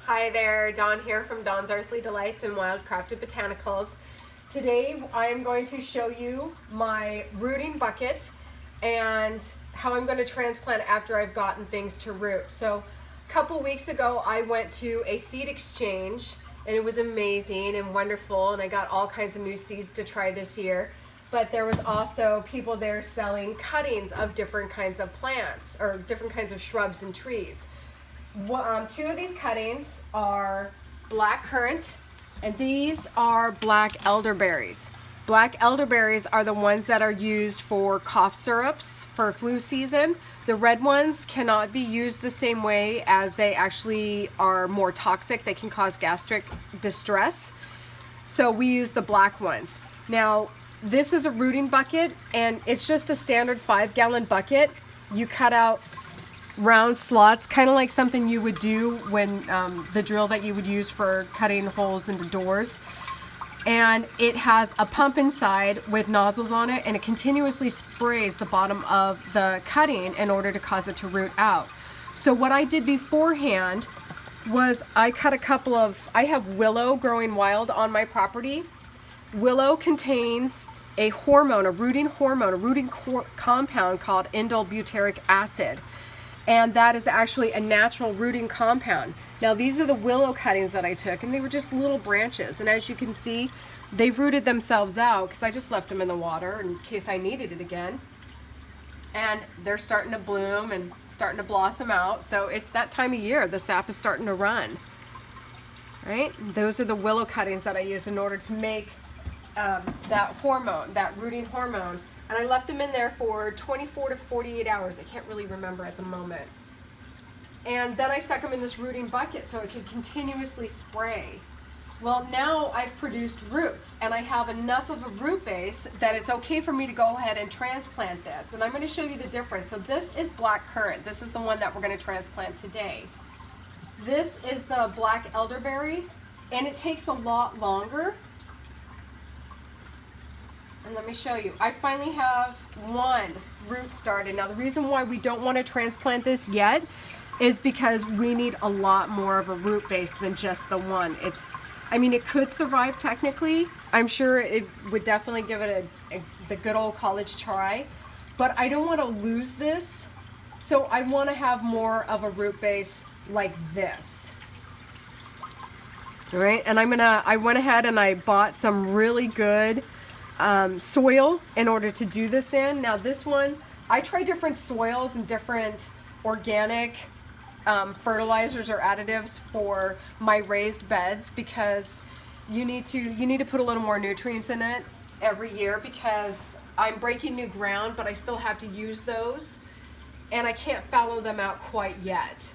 Hi there, Dawn here from Dawn's Earthly Delights and Wildcrafted Botanicals. Today I am going to show you my rooting bucket and how I'm going to transplant after I've gotten things to root. So a couple weeks ago I went to a seed exchange and it was amazing and wonderful, and I got all kinds of new seeds to try this year. But there was also people there selling cuttings of different kinds of plants or different kinds of shrubs and trees. Two of these cuttings are black currant, and these are black elderberries. Black elderberries are the ones that are used for cough syrups for flu season. The red ones cannot be used the same way, as they actually are more toxic. They can cause gastric distress. So we use the black ones. Now, this is a rooting bucket, and it's just a standard 5-gallon bucket. You cut out round slots, kind of like something you would do when the drill that you would use for cutting holes into doors. And it has a pump inside with nozzles on it, and it continuously sprays the bottom of the cutting in order to cause it to root out. So what I did beforehand was I cut I have willow growing wild on my property. Willow contains a hormone, a rooting compound called indole butyric acid. And that is actually a natural rooting compound. Now, these are the willow cuttings that I took, and they were just little branches. And as you can see, they've rooted themselves out because I just left them in the water in case I needed it again. And they're starting to bloom and starting to blossom out. So it's that time of year. The sap is starting to run. Right? Those are the willow cuttings that I used in order to make that hormone, that rooting hormone. And I left them in there for 24 to 48 hours. I can't really remember at the moment. And then I stuck them in this rooting bucket so it could continuously spray. Well, now I've produced roots, and I have enough of a root base that it's okay for me to go ahead and transplant this. And I'm going to show you the difference. So this is black currant. This is the one that we're going to transplant today. This is the black elderberry, and it takes a lot longer. And let me show you. I finally have one root started. Now, the reason why we don't want to transplant this yet is because we need a lot more of a root base than just the one. I mean, it could survive technically. I'm sure it would definitely give it the good old college try. But I don't want to lose this. So I want to have more of a root base like this. All right, and I went ahead and I bought some really good soil in order to do this in. Now this one, I try different soils and different organic fertilizers or additives for my raised beds, because you need to put a little more nutrients in it every year, because I'm breaking new ground, but I still have to use those, and I can't fallow them out quite yet.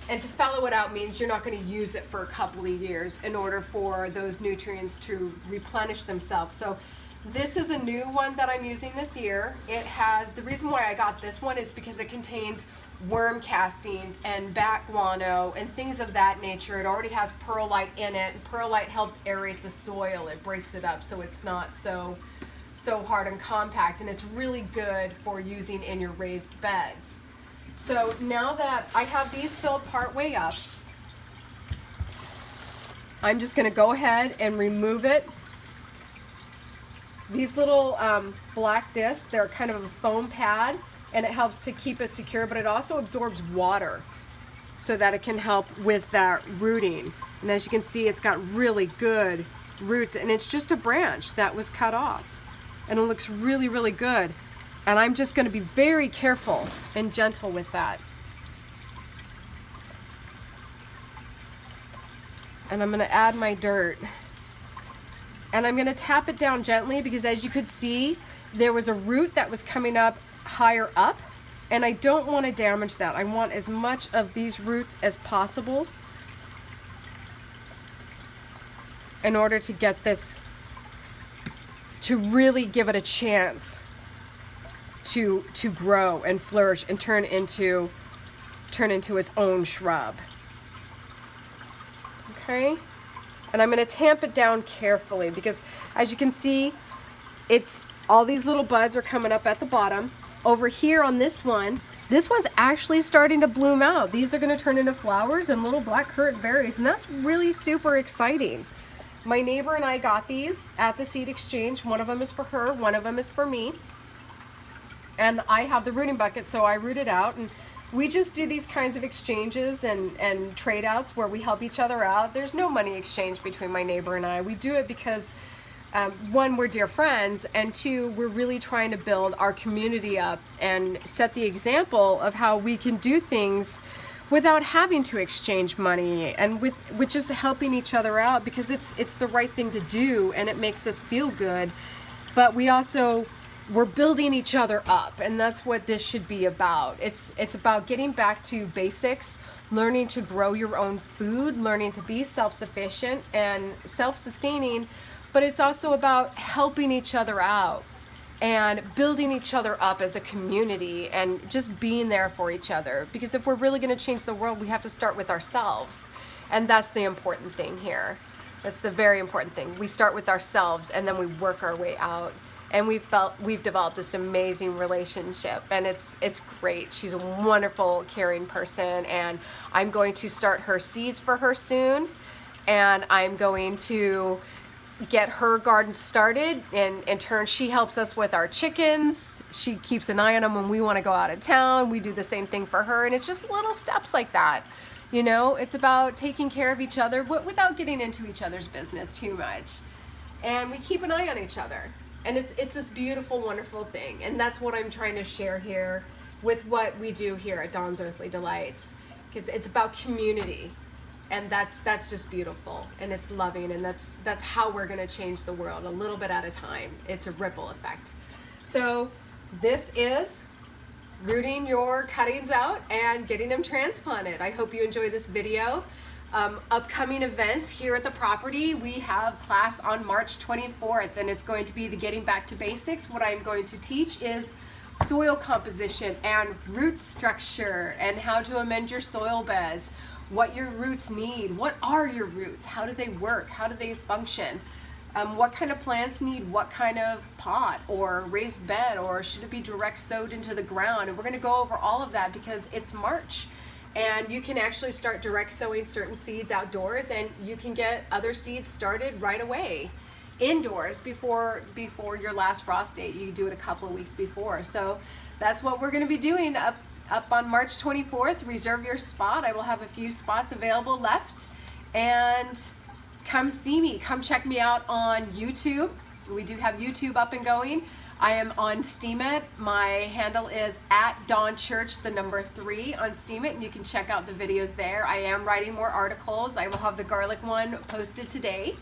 And to fallow it out means you're not going to use it for a couple of years in order for those nutrients to replenish themselves. So this is a new one that I'm using this year. The reason why I got this one is because it contains worm castings and bat guano and things of that nature. It already has perlite in it, and perlite helps aerate the soil. It breaks it up so it's not so hard and compact, and it's really good for using in your raised beds. So now that I have these filled part way up, I'm just going to go ahead and remove it. These little black discs, they're kind of a foam pad, and it helps to keep it secure, but it also absorbs water so that it can help with that rooting. And as you can see, it's got really good roots, and it's just a branch that was cut off, and it looks really, really good. And I'm just going to be very careful and gentle with that. And I'm going to add my dirt. And I'm going to tap it down gently, because as you could see, there was a root that was coming up higher up, and I don't want to damage that. I want as much of these roots as possible in order to get this to really give it a chance to grow and flourish and turn into its own shrub. Okay? And I'm going to tamp it down carefully, because as you can see, all these little buds are coming up at the bottom, over here on this one's actually starting to bloom out. These are going to turn into flowers and little black currant berries, and that's really super exciting. My neighbor and I got these at the seed exchange. One of them is for her, one of them is for me. And I have the rooting bucket, so I root it out. And we just do these kinds of exchanges and trade outs where we help each other out. There's no money exchange between my neighbor and I. We do it because one, we're dear friends, and two, we're really trying to build our community up and set the example of how we can do things without having to exchange money, and with just helping each other out, because it's the right thing to do and it makes us feel good. But we're building each other up, and that's what this should be about. It's about getting back to basics, learning to grow your own food, learning to be self-sufficient and self-sustaining, but it's also about helping each other out and building each other up as a community and just being there for each other. Because if we're really going to change the world, we have to start with ourselves. And that's the important thing here. That's the very important thing. We start with ourselves and then we work our way out. And we've developed this amazing relationship, and it's great. She's a wonderful, caring person, and I'm going to start her seeds for her soon, and I'm going to get her garden started, and in turn she helps us with our chickens. She keeps an eye on them when we want to go out of town. We do the same thing for her, and it's just little steps like that. You know, it's about taking care of each other without getting into each other's business too much, and we keep an eye on each other. And it's this beautiful, wonderful thing. And that's what I'm trying to share here with what we do here at Dawn's Earthly Delights. Because it's about community. And that's just beautiful. And it's loving. And that's how we're going to change the world, a little bit at a time. It's a ripple effect. So this is rooting your cuttings out and getting them transplanted. I hope you enjoy this video. Upcoming events here at the property, we have class on March 24th, and it's going to be the Getting Back to Basics. What I'm going to teach is soil composition and root structure and how to amend your soil beds, what your roots need, what are your roots, how do they work, how do they function, what kind of plants need what kind of pot or raised bed, or should it be direct sowed into the ground. And we're going to go over all of that because it's March. And you can actually start direct sowing certain seeds outdoors, and you can get other seeds started right away indoors before your last frost date. You do it a couple of weeks before. So that's what we're going to be doing up on March 24th. Reserve your spot. I will have a few spots available left. And come see me. Come check me out on YouTube. We do have YouTube up and going. I am on Steemit. My handle is @DawnChurch, the number 3 on Steemit, and you can check out the videos there. I am writing more articles. I will have the garlic one posted today,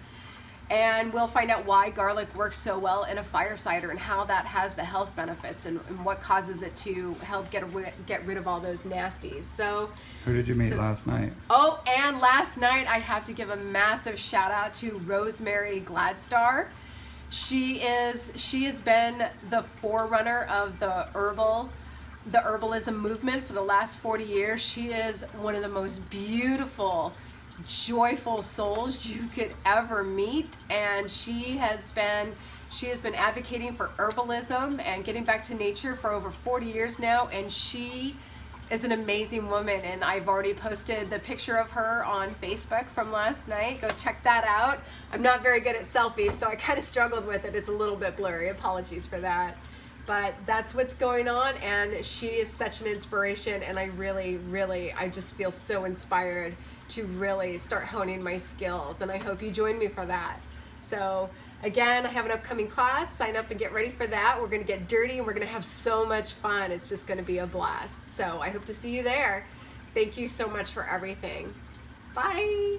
and we'll find out why garlic works so well in a fire cider and how that has the health benefits and what causes it to help get rid of all those nasties. So, who did you meet last night? Oh, and last night I have to give a massive shout out to Rosemary Gladstar. She has been the forerunner of the herbalism movement for the last 40 years. She is one of the most beautiful, joyful souls you could ever meet, and she has been advocating for herbalism and getting back to nature for over 40 years now, and she is an amazing woman, and I've already posted the picture of her on Facebook from last night. Go check that out. I'm not very good at selfies, so I kind of struggled with it. It's a little bit blurry. Apologies for that. But that's what's going on, and she is such an inspiration, and I just feel so inspired to really start honing my skills, and I hope you join me for that. So again, I have an upcoming class. Sign up and get ready for that. We're going to get dirty and we're going to have so much fun. It's just going to be a blast. So I hope to see you there. Thank you so much for everything. Bye.